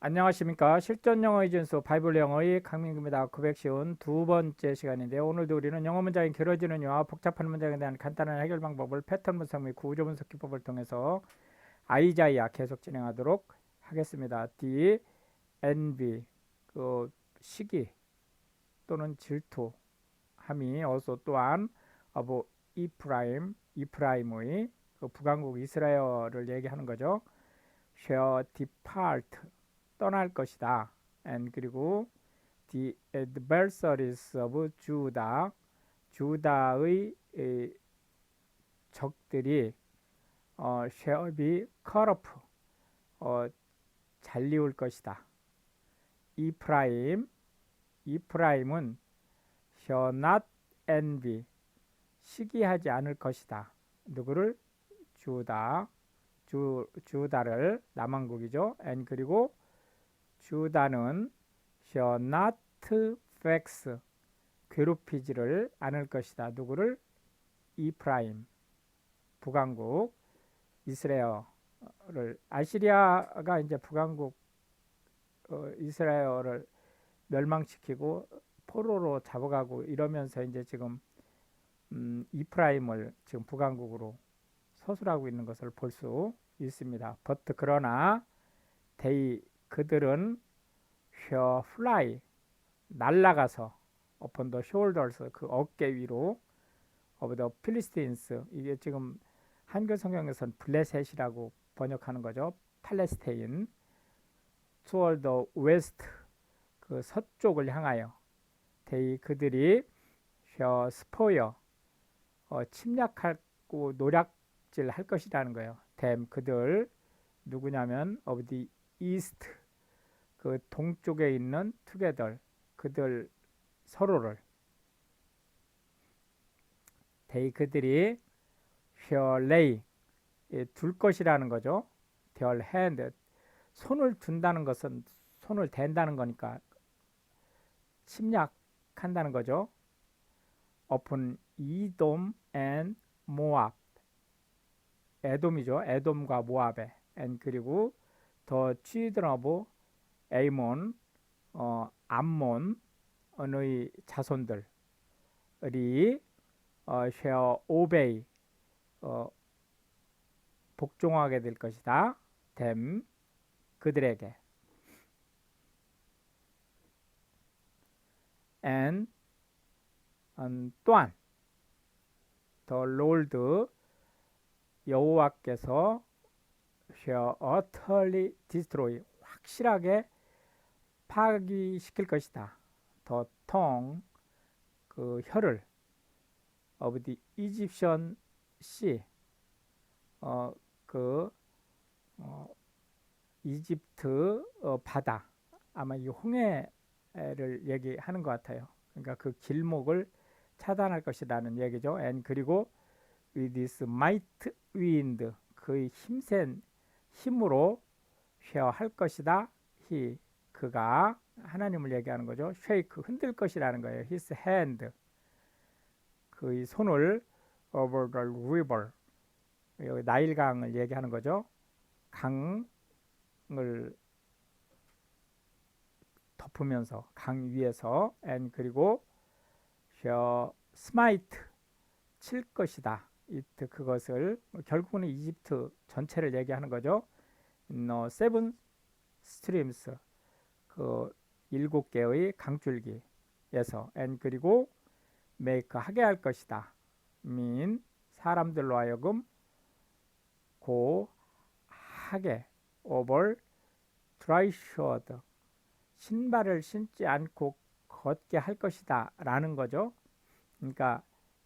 안녕하십니까. 실전 영어 이전수 바이블 영어의 강민규입니다. 900쉬운 두 번째 시간인데요. 오늘도 우리는 영어 문장이 길어지는 영화 복잡한 문장에 대한 간단한 해결 방법을 패턴 분석 및 구조 분석 기법을 통해서 아이자이아 계속 진행하도록 하겠습니다. D, envy, 시기 또는 질투함이 also 또한 of 이프라임의 북왕국 이스라엘을 얘기하는 거죠. shall depart 떠날 것이다. and 그리고 the adversaries of Judah 주다의 적들이 shall be cut off 잘리울 것이다. 이프라임은 shall not envy 시기하지 않을 것이다. 누구를? 주다를 남왕국이죠. and 그리고 주다는 shall not vex 괴롭히지를 않을 것이다. 누구를? 이프라임 북왕국 이스라엘을 아시리아가 이제 북왕국 이스라엘을 멸망시키고 포로로 잡아가고 이러면서 이제 지금 이프라임을 지금 북왕국으로 서술하고 있는 것을 볼 수 있습니다. but 그러나 그들은 shall fly 날아가서 upon the shoulders 그 어깨 위로 of the Philistines 이게 지금 한글 성경에서는 블레셋이라고 번역하는 거죠. 팔레스타인 toward the west 그 서쪽을 향하여 그들이 shall spoil 침략하고 노략질 할 것이라는 거예요. 그들 누구냐면 of the east 그 동쪽에 있는 together 그들 서로를 그들이 shall lay 둘 것이라는 거죠. their hand 손을 둔다는 것은 손을 댄다는 거니까 침략한다는 거죠. upon 이돔 and 모압 에돔이죠. 에돔과 모압에 and 그리고 the children of 에이몬 암몬의 자손들이 shall obey 복종하게 될 것이다. 그들에게 and 또한 the Lord 여호와께서 shall utterly destroy 확실하게 파괴시킬 것이다. the tongue 그 혀를 of the Egyptian sea 이집트 바다 아마 이 홍해를 얘기하는 것 같아요. 그러니까 그 길목을 차단할 것이라는 얘기죠. and 그리고 with this might wind 그의 힘센 힘으로 shall 할 것이다. 그가 하나님을 얘기하는 거죠. shake 흔들 것이라는 거예요. his hand 그의 손을 over the river 여기 나일강을 얘기하는 거죠. 강을 덮으면서 강 위에서 and 그리고 shall smite 칠 것이다. 그것을 결국은 이집트 전체를 얘기하는 거죠. seven streams 그 7개의 강줄기에서 and 그리고 make 하게 할 것이다. mean 사람들로 하여금 하게 over dry shod 신발을 신지 않고 걷게 할 것이다 라는 거죠. 그러니까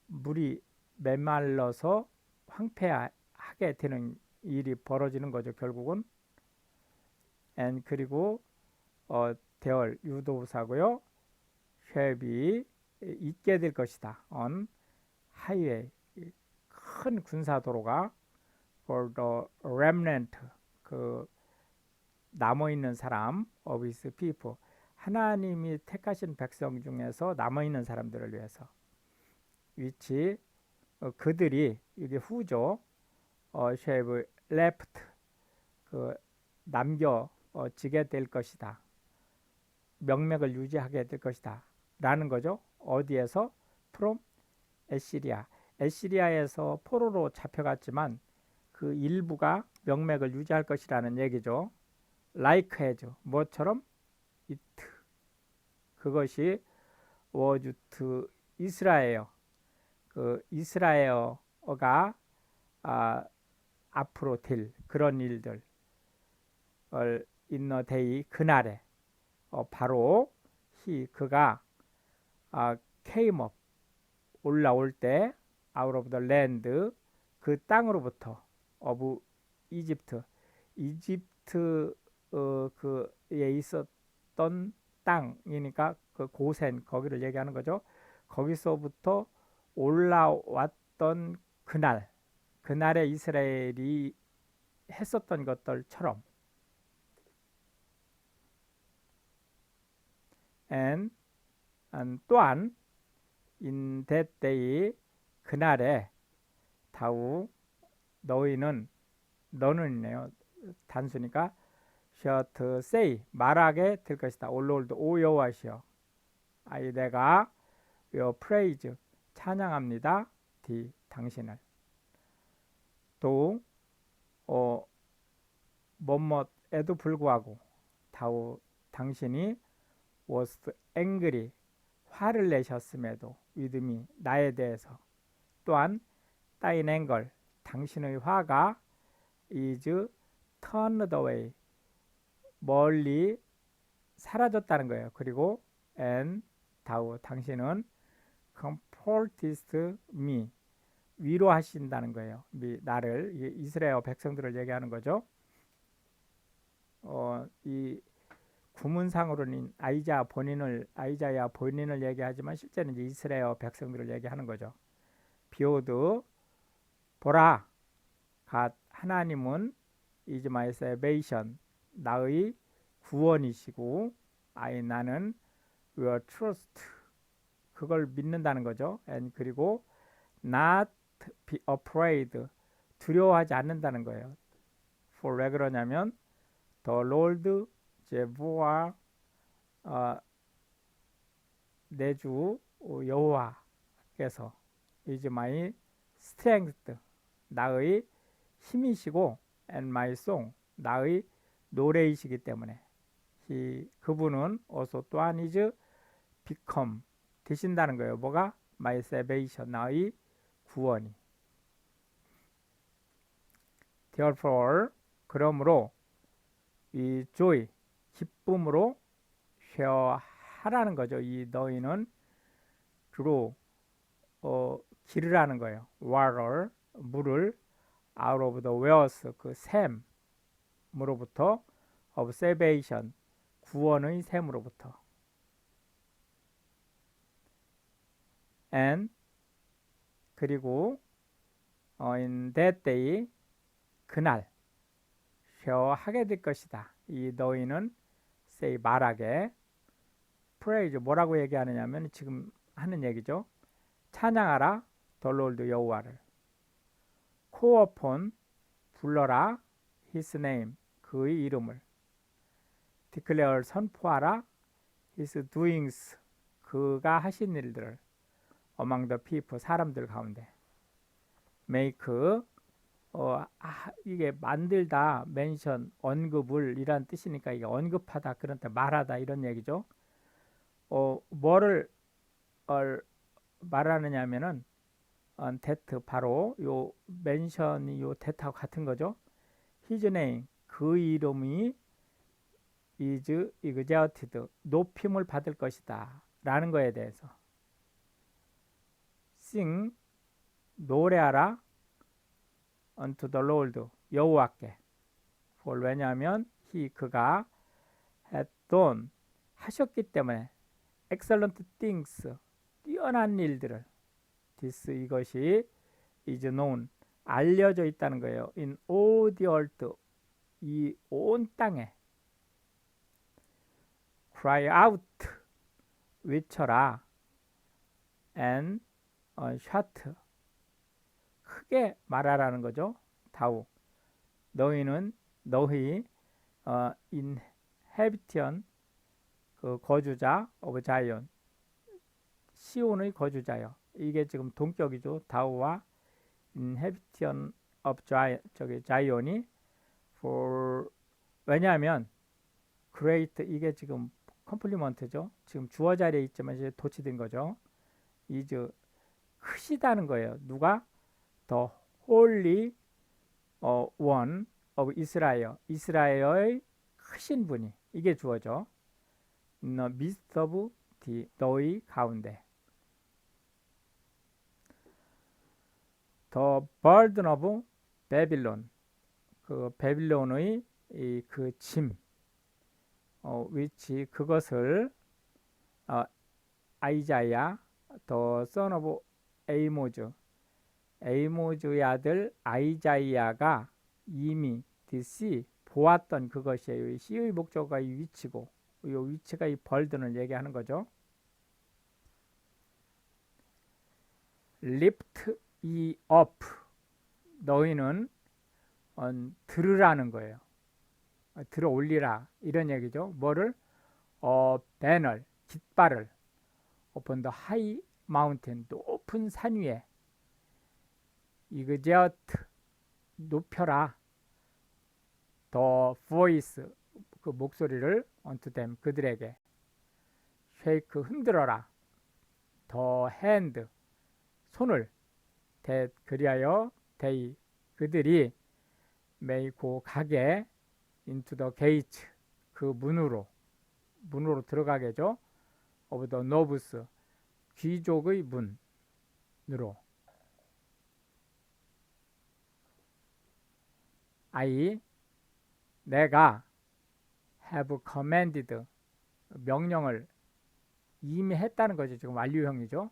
물이 메말라서 황폐하게 되는 일이 벌어지는 거죠. 결국은 and 그리고 대얼 유도사고요. 쉐비 있게 될 것이다. on highway 큰 군사도로가 for the remnant 그 남아있는 사람 of his people 하나님이 택하신 백성 중에서 남아있는 사람들을 위해서 위치 그들이 이게 후죠. shall have left 그 남겨 지게 될 것이다. 명맥을 유지하게 될 것이다. 라는 거죠. 어디에서? from 에시리아. 에시리아에서 포로로 잡혀갔지만 그 일부가 명맥을 유지할 것이라는 얘기죠. like as 뭐처럼 it 그것이 was to 이스라엘 그 이스라엘어가 앞으로 될 그런 일들 in a day 그날에 바로 그가 came up 올라올 때 out of the land 그 땅으로부터 of 이집트 이집트 그에 있었던 땅이니까 그 고센 거기를 얘기하는 거죠. 거기서부터 올라왔던 그날에 이스라엘이 했었던 것들처럼 and 또한 in that day 그날에 다우 너는이네요. 단수니까 shall say 말하게 될 것이다. O Lord 오 여호와시여 내가 your praise 찬양합니다. 당신을 또 뭐뭐에도 불구하고 당신이 was angry 화를 내셨음에도 with me 나에 대해서 또한 thine anger 당신의 화가 is turned away 멀리 사라졌다는 거예요. 그리고 and 당신은 comfortest me 위로하신다는 거예요. 나를 이스라엘 백성들을 얘기하는 거죠. 이 구문상으로는 아이자야 본인을 얘기하지만 실제는 이제 이스라엘 백성들을 얘기하는 거죠. 비오드 보라 하나님은 is my salvation 나의 구원이시고 나는 your trust 그걸 믿는다는 거죠. and 그리고 not be afraid 두려워하지 않는다는 거예요. for 왜 그러냐면 the Lord 제부와 내 주 여호와께서 is my strength 나의 힘이시고 and my song 나의 노래이시기 때문에 그분은 also 또한 is become 되신다는 거예요. 뭐가? my salvation 나의 구원이. therefore 그러므로 이 joy 기쁨으로 share 하라는 거죠. 이 너희는 주로 기르라는 거예요. water 물을 out of the wells 그 샘으로부터 of salvation 구원의 샘으로부터 and 그리고 in that day 그날 share 하게 될 것이다. 이 너희는 say 말하게 praise 뭐라고 얘기하느냐면 지금 하는 얘기죠. 찬양하라 the Lord 여호와를 call upon 불러라 his name 그의 이름을 declare 선포하라 his doings 그가 하신 일들을 among the people 사람들 가운데 make 이게 만들다 mention 언급을 이란 뜻이니까 이게 언급하다 그런 때 말하다 이런 얘기죠. 뭐를 말하느냐면은 that 바로 요 mention이 요 that하고 같은 거죠. his name 그 이름이 is exalted 높임을 받을 것이다 라는 거에 대해서 sing 노래하라 unto the Lord 여호와께 for 왜냐하면 그가 had done 하셨기 때문에 excellent things 뛰어난 일들을 this 이것이 is known 알려져 있다는 거예요. in all the earth 이 온 땅에 cry out 외쳐라 and shout 크게 말하라는 거죠. 너희 inhabitant 그 거주자 of Zion 시온의 거주자요. 이게 지금 동격이죠. 다우와 inhabitant of Zion 저기 자이온이 for 왜냐하면 great 이게 지금 컴플리먼트죠. 지금 주어 자리에 있지만 이제 도치된 거죠. is 크시다는 거예요. 누가? The holy one of Israel. 이스라엘의 크신 분이 이게 주어죠. In the midst of 너희 가운데. The burden of Babylon. 그 베빌론의 그 짐, which 그것을 아이자야, the son of 에이모즈, 에이모즈의 아들 아이자이아가 이미 dc 보았던 그것이에요. 이 C의 목적어가 이 위치고, 이 위치가 이 벌든을 얘기하는 거죠. lift ye up, 너희는 들으라는 거예요. 들어 올리라 이런 얘기죠. 뭐를? banner, 깃발을 upon the high mountain, 높은 산 위에 exalt, 높여라 the voice, 그 목소리를 unto them, 그들에게 shake, 흔들어라 the hand, 손을 that, 그리하여 they, 그들이 may go, 가게 into the gate, 그 문으로 들어가게죠. of the nobles, 귀족의 문으로. I, 내가 have commanded, 명령을 이미 했다는 거죠. 지금 완료형이죠.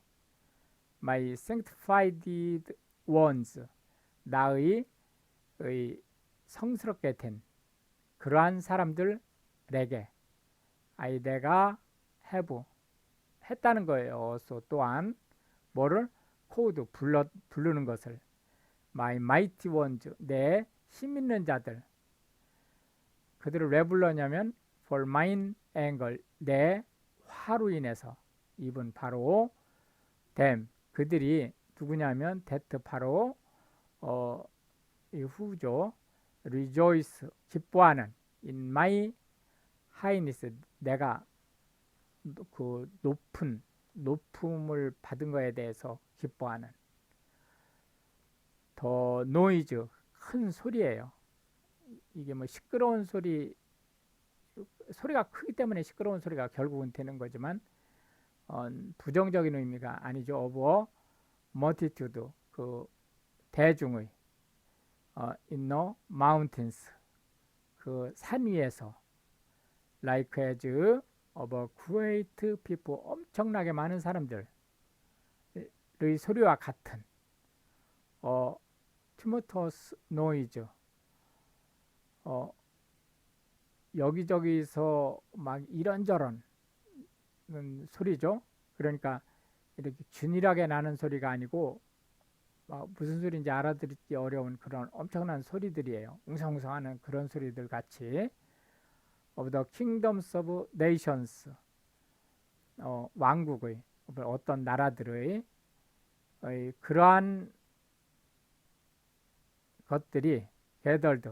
my sanctified ones, 나의 성스럽게 된 그러한 사람들에게 I, 내가 have 했다는 거예요. 또한 뭐를? called, 부르는 것을 my mighty ones, 내 힘 있는 자들. 그들을 왜 불렀냐면 for mine anger, 내 화로 인해서. 이분 바로 them, 그들이 누구냐면 that, 바로 이 후죠. rejoice, 기뻐하는 in my highness, 내가 그 높음을 받은 거에 대해서 기뻐하는. 더 노이즈, 큰 소리예요. 이게 뭐 시끄러운 소리가 크기 때문에 시끄러운 소리가 결국은 되는 거지만 부정적인 의미가 아니죠. of multitude, 그 대중의 in the mountains, 그 산 위에서 like as of a great people, 엄청나게 많은 사람들의 소리와 같은 tumultuous noise, 여기저기서 막 이런저런 소리죠. 그러니까 이렇게 균일하게 나는 소리가 아니고 무슨 소리인지 알아듣기 어려운 그런 엄청난 소리들이에요. 웅성웅성하는 그런 소리들 같이. of the kingdoms of nations, 왕국의 어떤 나라들의 그러한 것들이 gathered,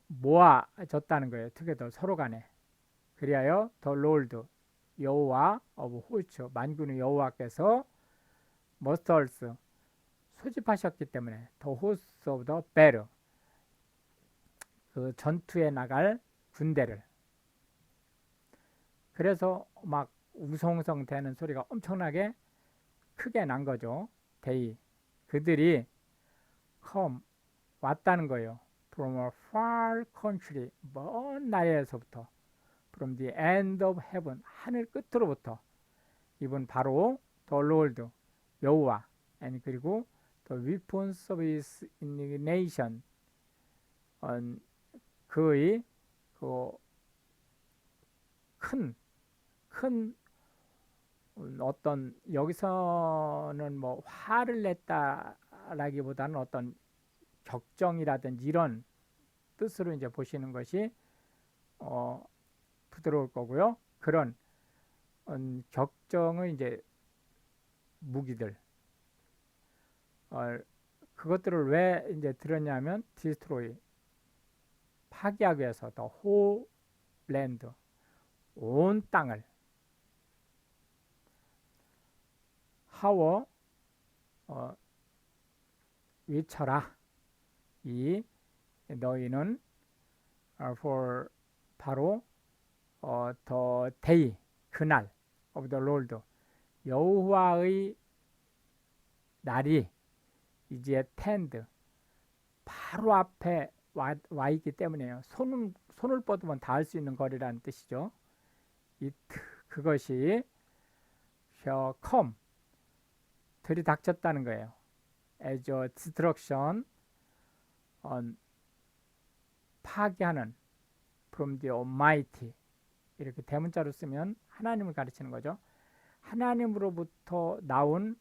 모아졌다는 거예요. together, 서로 간에. 그리하여 the Lord, 여호와 of hosts, 만군의 여호와께서 musters, 소집하셨기 때문에 the hosts of the battle, 그 전투에 나갈 군대를. 그래서 막 웅성웅성 되는 소리가 엄청나게 크게 난 거죠. they, 그들이 come, 왔다는 거예요. from a far country, 먼 나라에서부터. from the end of heaven, 하늘 끝으로부터. 이분 바로 the Lord, 여호와, and 그리고 the weapons of his indignation, 그의 큰 어떤, 여기서는 뭐 화를 냈다라기보다는 어떤 격정이라든지 이런 뜻으로 이제 보시는 것이 부드러울 거고요. 그런 격정의 이제 무기들, 그것들을 왜 이제 들었냐면 디스트로이, 파괴하기 위해서 더 홀랜드, 온 땅을, 하워 위쳐라, 이 너희는 for 바로 the day, 그날 of the Lord, 여호와의 날이 이제 tend, 바로 앞에 와 있기 때문에요. 손을 뻗으면 닿을 수 있는 거리라는 뜻이죠. 그것이 shall come, 들이닥쳤다는 거예요. as a destruction, 파괴하는, from the Almighty, 이렇게 대문자로 쓰면 하나님을 가르치는 거죠. 하나님으로부터 나온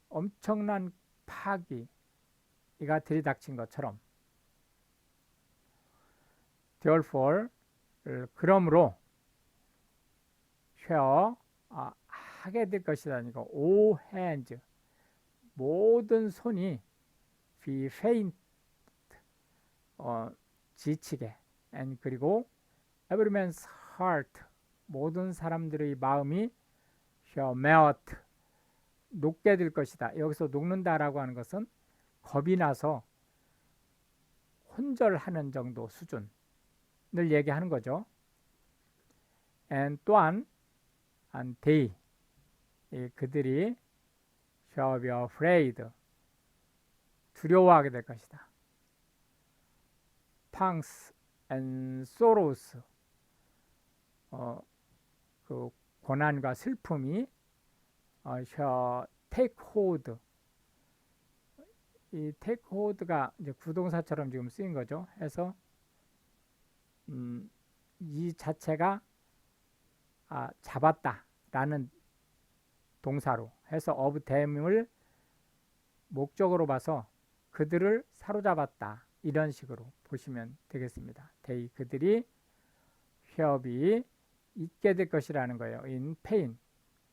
엄청난 파괴가 들이닥친 것처럼, therefore, 그러므로 shall, 하게 될 것이다. all hands, 모든 손이 be faint, 지치게, and 그리고 every man's heart, 모든 사람들의 마음이 shall melt, 녹게 될 것이다. 여기서 녹는다라고 하는 것은 겁이 나서 혼절하는 정도 수준을 얘기하는 거죠. and 또한 and they, 그들이 shall be afraid, 두려워하게 될 것이다. pangs and sorrows, 그 고난과 슬픔이 shall take hold, 이 take hold가 이제 구동사처럼 지금 쓰인 거죠. 해서 이 자체가 잡았다라는 동사로 해서 of them을 목적으로 봐서 그들을 사로잡았다, 이런 식으로 보시면 되겠습니다. they, 그들이 shall be, 있게 될 것이라는 거예요. in pain,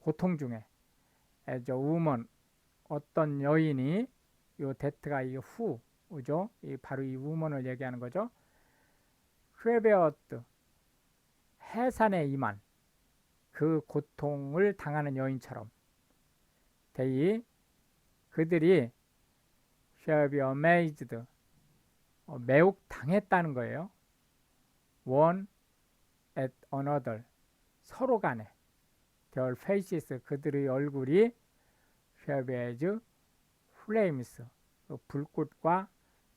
고통 중에, as a woman, 어떤 여인이, 요 that가 이 who죠. 바로 이 woman을 얘기하는 거죠. travailed, 해산에 임한 그 고통을 당하는 여인처럼, they, 그들이 shall be amazed, 매혹 당했다는 거예요. one at another, 서로 간에, their faces, 그들의 얼굴이 shall be as flames, 불꽃과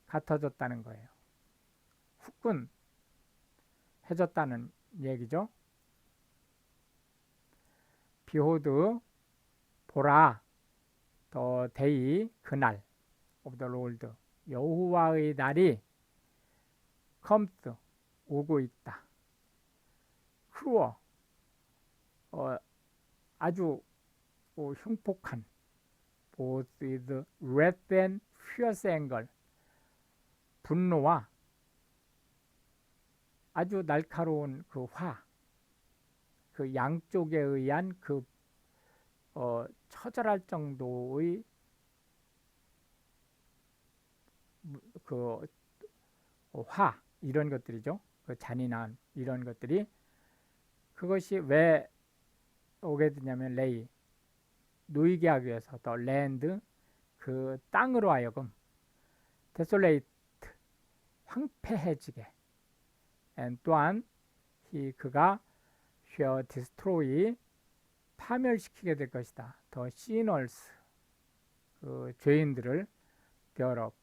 같아졌다는 거예요. 후끈해졌다는 얘기죠. behold, 보라, the day, 그날, of the Lord, 여호와의 날이 comes, 오고 있다. cruel, 아주 흉폭한, both with wrath and fierce anger, 분노와 아주 날카로운 그 화, 그 양쪽에 의한 그 처절할 정도의 그 화, 이런 것들이죠. 그 잔인한 이런 것들이, 그것이 왜 오게 되냐면 레이, 누이게 하기 위해서, 더 랜드, 그 땅으로 하여금 데솔레이트, 황폐해지게, and 또한 그가 shall destroy, 파멸시키게 될 것이다. 더 sinners, 그 죄인들을 thereof,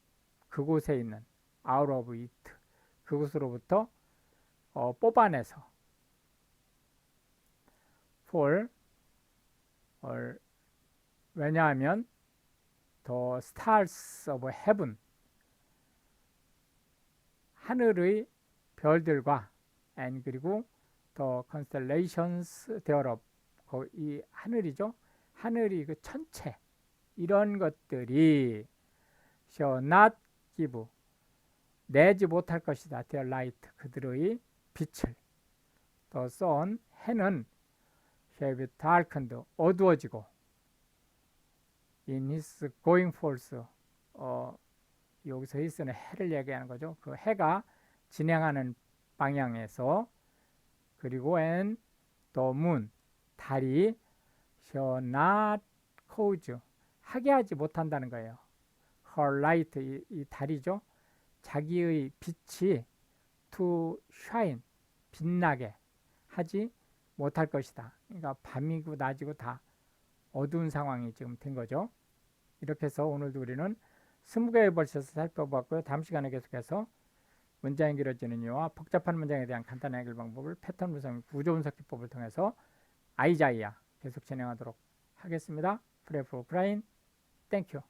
그곳에 있는, out of it, 그곳으로부터 뽑아내서, for, 왜냐하면 the stars of heaven, 하늘의 별들과, and 그리고 the constellations thereof, 이 하늘이죠. 하늘이 그 천체, 이런 것들이 shall not give, 내지 못할 것이다. their light, 그들의 빛을. The sun, 해는 have darkened, 어두워지고 in his going forth, 여기서 his는 해를 얘기하는 거죠. 그 해가 진행하는 방향에서. 그리고 and the moon, 달이 shall not cause, 하게 하지 못한다는 거예요. her light, 이 달이죠. 자기의 빛이 to shine, 빛나게 하지 못할 것이다. 그러니까 밤이고 낮이고 다 어두운 상황이 지금 된 거죠. 이렇게 해서 오늘도 우리는 20개의 벌써서 살펴봤고요. 다음 시간에 계속해서 문장이 길어지는 이유와 복잡한 문장에 대한 간단한 해결 방법을 패턴 분석, 구조 분석 기법을 통해서 아이자이아 계속 진행하도록 하겠습니다. 프레 프로 프라인 땡큐.